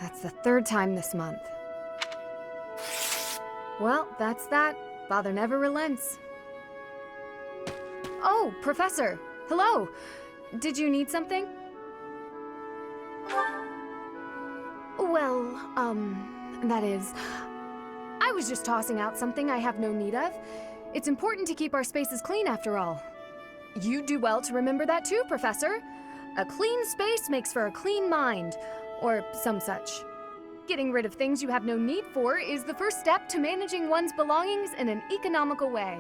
That's the third time this month. Well, that's that. Father never relents. Oh, Professor! Hello! Did you need something? Well, that is... I was just tossing out something I have no need of. It's important to keep our spaces clean after all. You'd do well to remember that too, Professor. A clean space makes for a clean mind, or some such. Getting rid of things you have no need for is the first step to managing one's belongings in an economical way.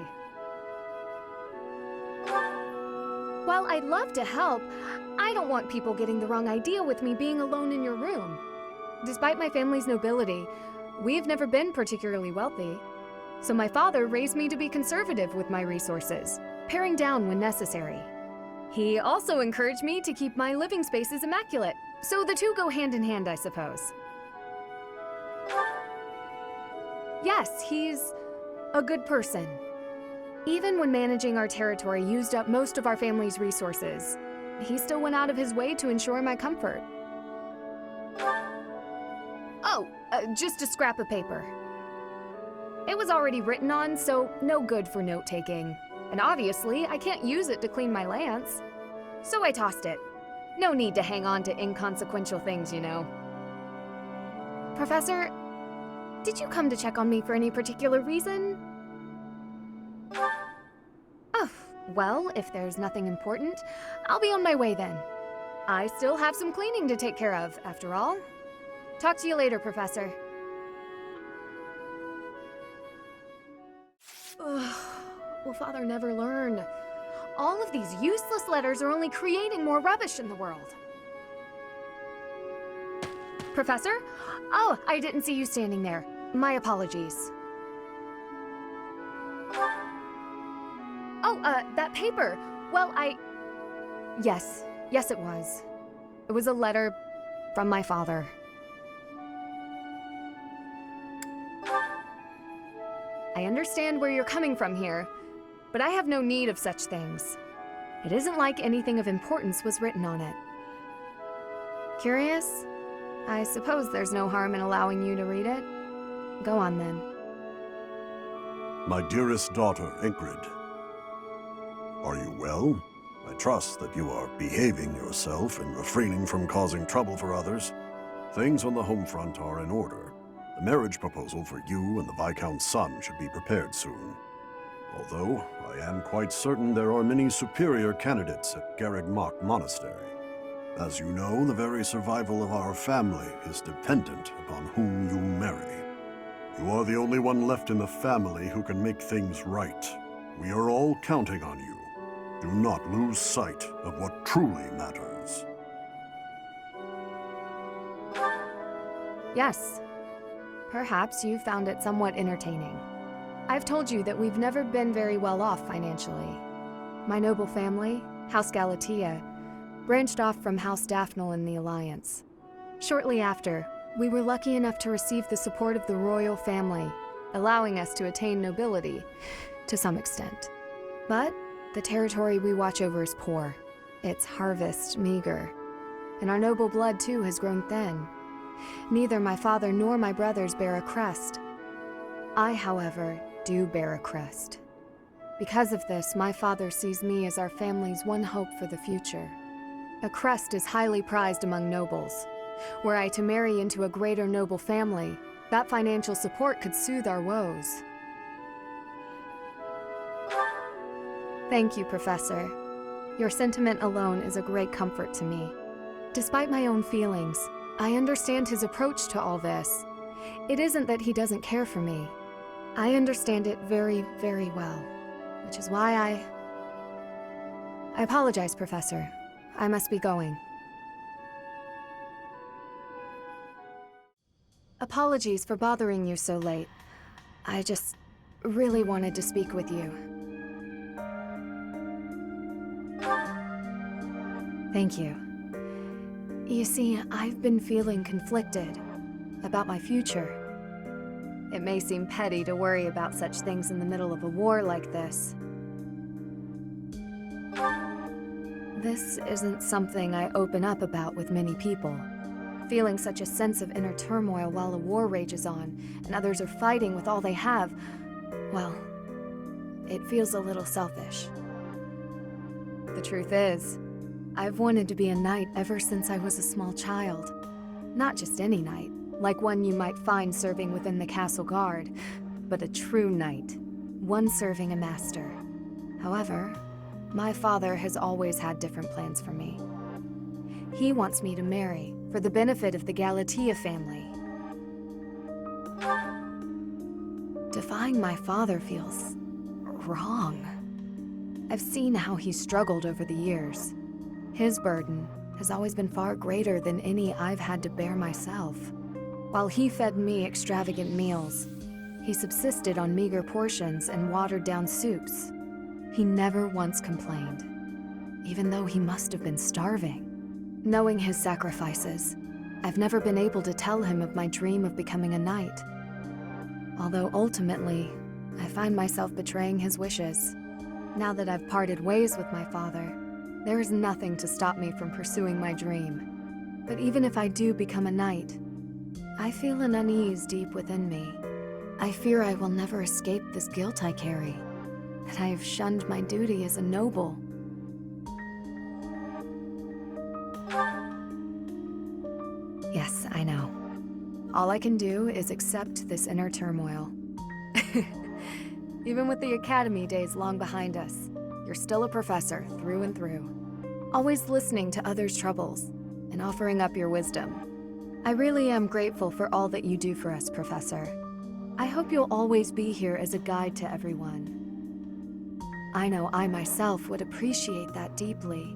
While I'd love to help, I don't want people getting the wrong idea with me being alone in your room. Despite my family's nobility, we've never been particularly wealthy. So my father raised me to be conservative with my resources, paring down when necessary. He also encouraged me to keep my living spaces immaculate, so the two go hand in hand, I suppose. Yes, he's a good person. Even when managing our territory used up most of our family's resources, he still went out of his way to ensure my comfort. Oh, just a scrap of paper. It was already written on, so no good for note-taking. And obviously, I can't use it to clean my lance. So I tossed it. No need to hang on to inconsequential things, you know. Professor, did you come to check on me for any particular reason? Oh, well, if there's nothing important, I'll be on my way then. I still have some cleaning to take care of, after all. Talk to you later, Professor. Ugh, will Father never learn? All of these useless letters are only creating more rubbish in the world. Professor? Oh, I didn't see you standing there. My apologies. Oh, that paper. Well, Yes, it was. It was a letter from my father. I understand where you're coming from here, but I have no need of such things. It isn't like anything of importance was written on it. Curious? I suppose there's no harm in allowing you to read it. Go on, then. My dearest daughter, Ingrid. Are you well? I trust that you are behaving yourself and refraining from causing trouble for others. Things on the home front are in order. The marriage proposal for you and the Viscount's son should be prepared soon. Although, I am quite certain there are many superior candidates at Garreg-Mach Monastery. As you know, the very survival of our family is dependent upon whom you marry. You are the only one left in the family who can make things right. We are all counting on you. Do not lose sight of what truly matters. Yes. Perhaps you found it somewhat entertaining. I've told you that we've never been very well off financially. My noble family, House Galatea, branched off from House Daphne in the Alliance. Shortly after, we were lucky enough to receive the support of the royal family, allowing us to attain nobility, to some extent. But the territory we watch over is poor, its harvest meager, and our noble blood too has grown thin. Neither my father nor my brothers bear a crest. I, however, do bear a crest. Because of this, my father sees me as our family's one hope for the future. A crest is highly prized among nobles. Were I to marry into a greater noble family, that financial support could soothe our woes. Thank you, Professor. Your sentiment alone is a great comfort to me. Despite my own feelings, I understand his approach to all this. It isn't that he doesn't care for me. I understand it very, very well, which is why I apologize, Professor. I must be going. Apologies for bothering you so late. I just really wanted to speak with you. Thank you. You see, I've been feeling conflicted about my future. It may seem petty to worry about such things in the middle of a war like this. This isn't something I open up about with many people. Feeling such a sense of inner turmoil while a war rages on, and others are fighting with all they have, well, it feels a little selfish. The truth is, I've wanted to be a knight ever since I was a small child. Not just any knight, like one you might find serving within the castle guard, but a true knight, one serving a master. However, my father has always had different plans for me. He wants me to marry for the benefit of the Galatea family. Defying my father feels wrong. I've seen how he's struggled over the years. His burden has always been far greater than any I've had to bear myself. While he fed me extravagant meals, he subsisted on meager portions and watered-down soups. He never once complained, even though he must have been starving. Knowing his sacrifices, I've never been able to tell him of my dream of becoming a knight. Although ultimately, I find myself betraying his wishes. Now that I've parted ways with my father, there is nothing to stop me from pursuing my dream. But even if I do become a knight, I feel an unease deep within me. I fear I will never escape this guilt I carry, that I have shunned my duty as a noble. Yes, I know. All I can do is accept this inner turmoil. Even with the academy days long behind us, you're still a professor through and through. Always listening to others' troubles and offering up your wisdom. I really am grateful for all that you do for us, Professor. I hope you'll always be here as a guide to everyone. I know I myself would appreciate that deeply.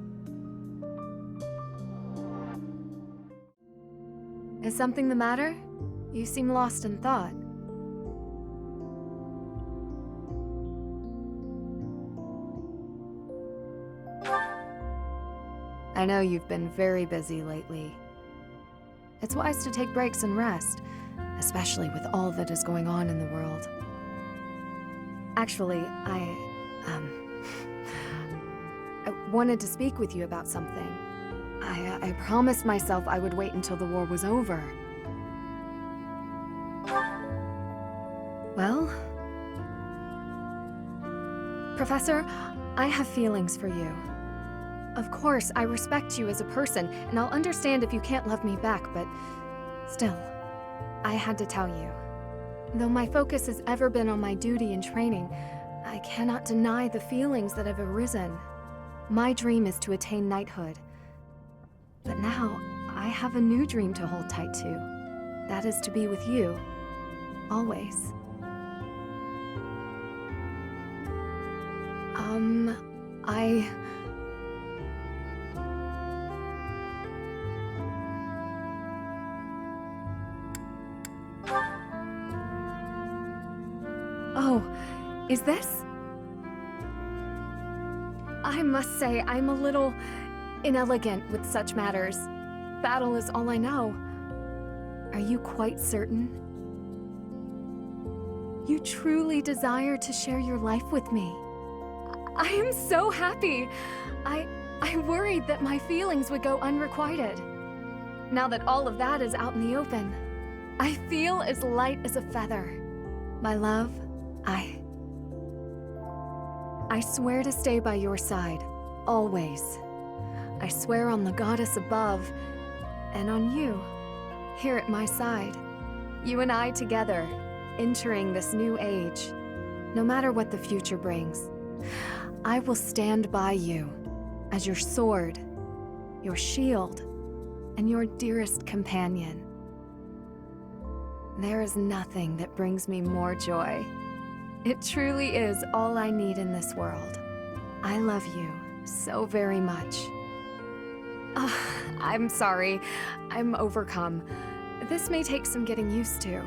Is something the matter? You seem lost in thought. I know you've been very busy lately. It's wise to take breaks and rest, especially with all that is going on in the world. Actually, I wanted to speak with you about something. I promised myself I would wait until the war was over. Well, Professor, I have feelings for you. Of course, I respect you as a person, and I'll understand if you can't love me back, but still, I had to tell you. Though my focus has ever been on my duty and training, I cannot deny the feelings that have arisen. My dream is to attain knighthood. But now, I have a new dream to hold tight to. That is to be with you. Always. Oh, is this? I must say, I'm a little inelegant with such matters. Battle is all I know. Are you quite certain? You truly desire to share your life with me. I am so happy. I worried that my feelings would go unrequited. Now that all of that is out in the open, I feel as light as a feather. My love, I swear to stay by your side, always. I swear on the goddess above, and on you, here at my side. You and I together, entering this new age. No matter what the future brings, I will stand by you as your sword, your shield, and your dearest companion. There is nothing that brings me more joy. It truly is all I need in this world. I love you so very much. I'm sorry. I'm overcome. This may take some getting used to.